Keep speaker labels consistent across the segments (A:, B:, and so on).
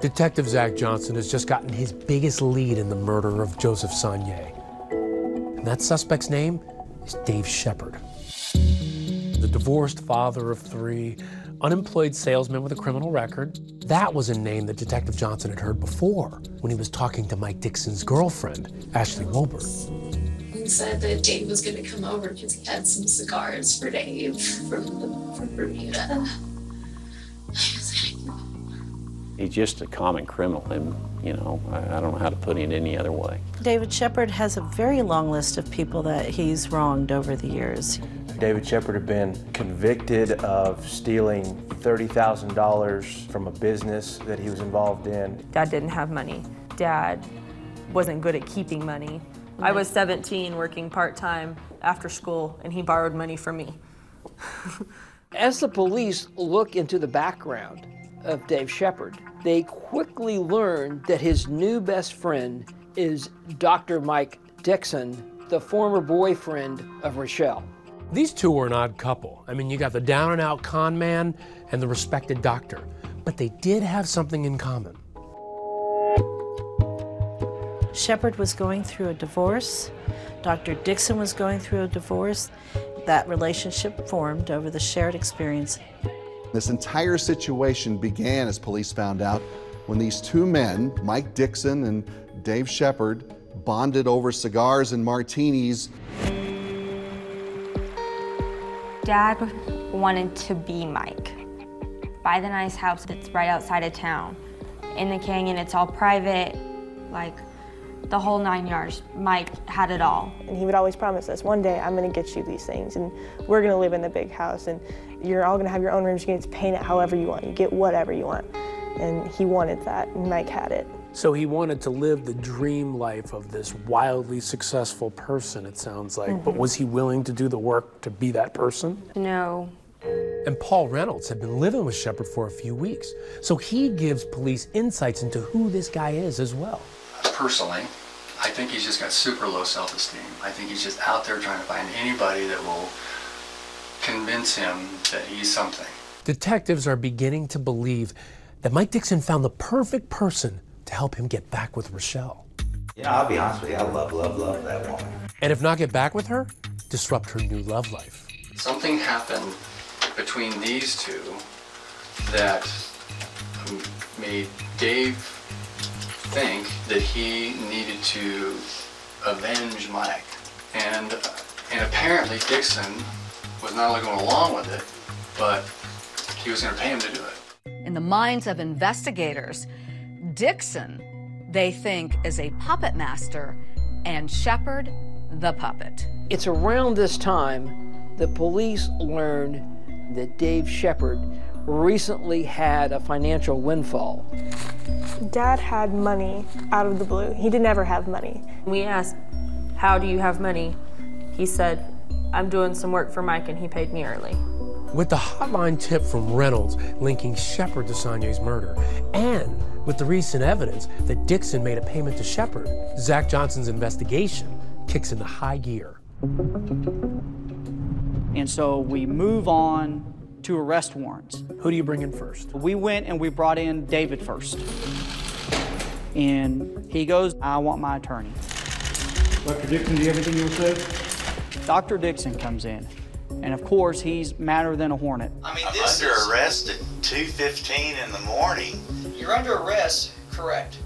A: Detective Zach Johnson has just gotten his biggest lead in the murder of Joseph Saunier. And that suspect's name is Dave Shepard. The divorced father of 3, unemployed salesman with a criminal record. That was a name that Detective Johnson had heard before when he was talking to Mike Dixon's girlfriend, Ashley Wilbur.
B: He said that Dave was going to come over because he had some cigars for Dave from Bermuda.
C: He's just a common criminal, and I don't know how to put it any other way.
D: David Shepard has a very long list of people that he's wronged over the years.
E: David Shepard had been convicted of stealing $30,000 from a business that he was involved in.
F: Dad didn't have money. Dad wasn't good at keeping money. I was 17 working part-time after school, and he borrowed money from me.
G: As the police look into the background of Dave Shepard, they quickly learn that his new best friend is Dr. Mike Dixon, the former boyfriend of Rochelle.
A: These two were an odd couple. I mean, you got the down-and-out con man and the respected doctor, but they did have something in common.
D: Shepard was going through a divorce. Dr. Dixon was going through a divorce. That relationship formed over the shared experience.
H: This entire situation began, as police found out, when these two men, Mike Dixon and Dave Shepard, bonded over cigars and martinis.
I: Dad wanted to be Mike. Buy the nice house that's right outside of town. In the canyon, it's all private, like the whole 9 yards. Mike had it all.
J: And he would always promise us, one day I'm gonna get you these things, and we're gonna live in the big house, and you're all gonna have your own rooms, you get to paint it however you want, you get whatever you want. And he wanted that, and Mike had it.
A: So he wanted to live the dream life of this wildly successful person, it sounds like. But was he willing to do the work to be that person?
I: No.
A: And Paul Reynolds had been living with Shepard for a few weeks, so he gives police insights into who this guy is as well.
K: Personally, I think he's just got super low self-esteem. I think he's just out there trying to find anybody that will convince him that he's something.
A: Detectives are beginning to believe that Mike Dixon found the perfect person to help him get back with Rochelle.
L: I'll be honest with you, I love that woman.
A: And if not get back with her, disrupt her new love life.
K: Something happened between these two that made Dave think that he needed to avenge Mike. And apparently Dixon was not only going along with it, but he was going to pay him to do it.
M: In the minds of investigators, Dixon, they think, is a puppet master, and Shepard, the puppet.
G: It's around this time the police learned that Dave Shepard recently had a financial windfall.
J: Dad had money out of the blue. He did never have money.
F: We asked, how do you have money? He said, I'm doing some work for Mike and he paid me early.
A: With the hotline tip from Reynolds linking Shepard to Saunier's murder, and with the recent evidence that Dixon made a payment to Shepard, Zach Johnson's investigation kicks into high gear.
N: And so we move on to arrest warrants.
A: Who do you bring in first?
N: We went and we brought in David first. And he goes, I want my attorney.
O: Dr. Dixon, do you have anything you'll say?
N: Dr. Dixon comes in. And of course, he's madder than a hornet.
L: I mean, I'm under arrest at 2:15 in the morning.
P: You're under arrest, correct.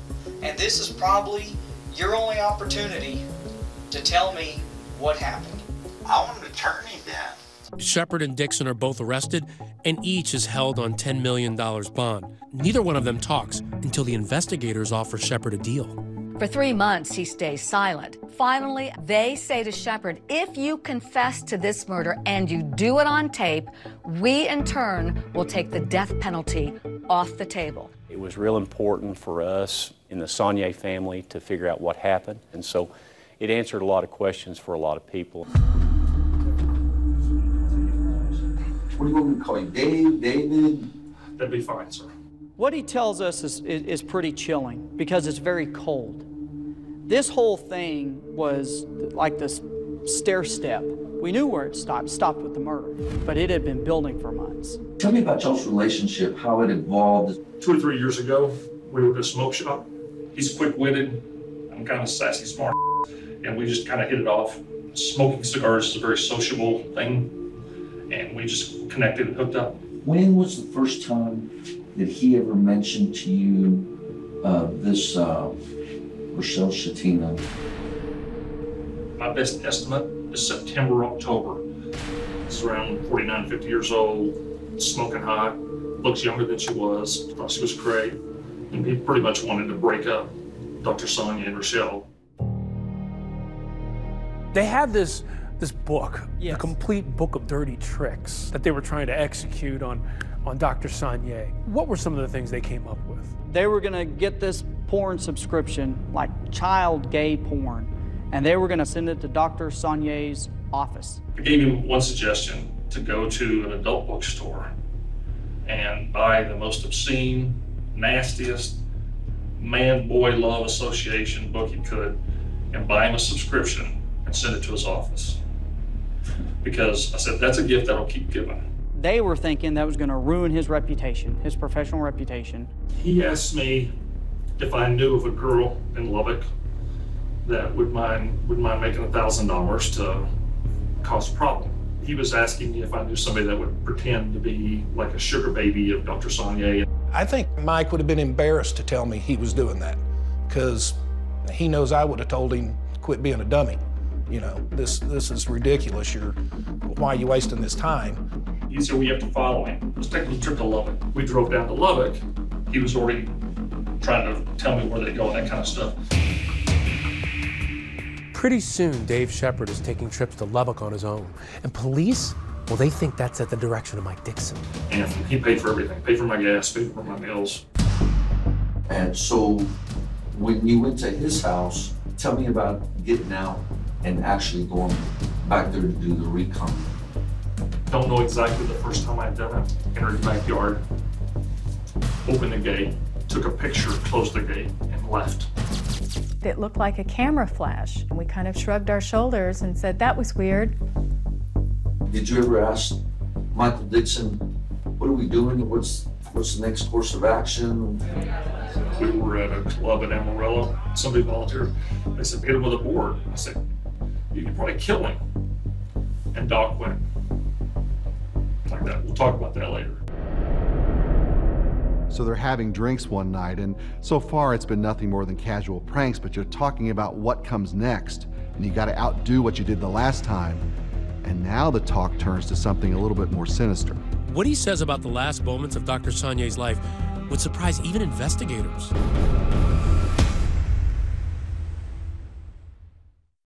P: And this is probably your only opportunity to tell me what happened.
L: I want an attorney then.
A: Shepard and Dixon are both arrested, and each is held on $10 million bond. Neither one of them talks until the investigators offer Shepard a deal.
M: For 3 months, he stays silent. Finally, they say to Shepard, if you confess to this murder and you do it on tape, we in turn will take the death penalty off the table.
C: It was real important for us in the Saunier family to figure out what happened, and so it answered a lot of questions for a lot of people.
Q: What do you want me to call you, Dave, David?
O: That'd be fine, sir.
N: What he tells us is pretty chilling because it's very cold. This whole thing was like this stair step. We knew where it stopped with the murder, but it had been building for months.
Q: Tell me about y'all's relationship, how it evolved.
O: 2 or 3 years ago, We were at a smoke shop. He's quick-witted. I'm kind of sassy, smart, and we just kind of hit it off. Smoking cigars is a very sociable thing, and we just connected and hooked up.
Q: When was the first time that he ever mentioned to you this Rochelle Shatina?
O: My best estimate is September, October. He's around 49, 50 years old, smoking hot, looks younger than she was, thought she was great, and he pretty much wanted to break up Dr. Sonia and Rochelle.
A: They had this book,
N: Yes.
A: the complete book of dirty tricks that they were trying to execute on Dr. Sonia. What were some of the things they came up with?
N: They were going to get this porn subscription, like child gay porn, and they were going to send it to Dr. Sonia's office.
O: I gave him one suggestion, to go to an adult bookstore and buy the most obscene, nastiest man-boy love association book he could, and buy him a subscription and send it to his office. Because I said, that's a gift that'll keep giving.
N: They were thinking that was going to ruin his reputation, his professional reputation.
O: He asked me if I knew of a girl in Lubbock that would mind making $1,000 to cause a problem. He was asking me if I knew somebody that would pretend to be like a sugar baby of Dr. Sonia.
R: I think Mike would have been embarrassed to tell me he was doing that, because he knows I would have told him, quit being a dummy. You know, this is ridiculous. Why are you wasting this time?
O: He said, well, you have to follow him. Let's take a trip to Lubbock. We drove down to Lubbock. He was already trying to tell me where they go and that kind of stuff.
A: Pretty soon, Dave Shepard is taking trips to Lubbock on his own. And police, well, they think that's at the direction of Mike Dixon.
O: And he paid for everything. Paid for my gas, paid for my meals.
Q: And so when you went to his house, tell me about getting out and actually going back there to do the recon.
O: Don't know exactly the first time I'd done it. Entered the backyard, opened the gate, took a picture, closed the gate, and left.
S: It looked like a camera flash. We kind of shrugged our shoulders and said, that was weird.
Q: Did you ever ask Michael Dixon, what are we doing? What's the next course of action?
O: We were at a club in Amarillo. Somebody volunteered. They said, hit him with a board. I said, you could probably kill him. And Doc went like that. We'll talk about that later.
H: So they're having drinks one night, and so far it's been nothing more than casual pranks, but you're talking about what comes next, and you gotta outdo what you did the last time. And now the talk turns to something a little bit more sinister.
A: What he says about the last moments of Dr. Sonia's life would surprise even investigators.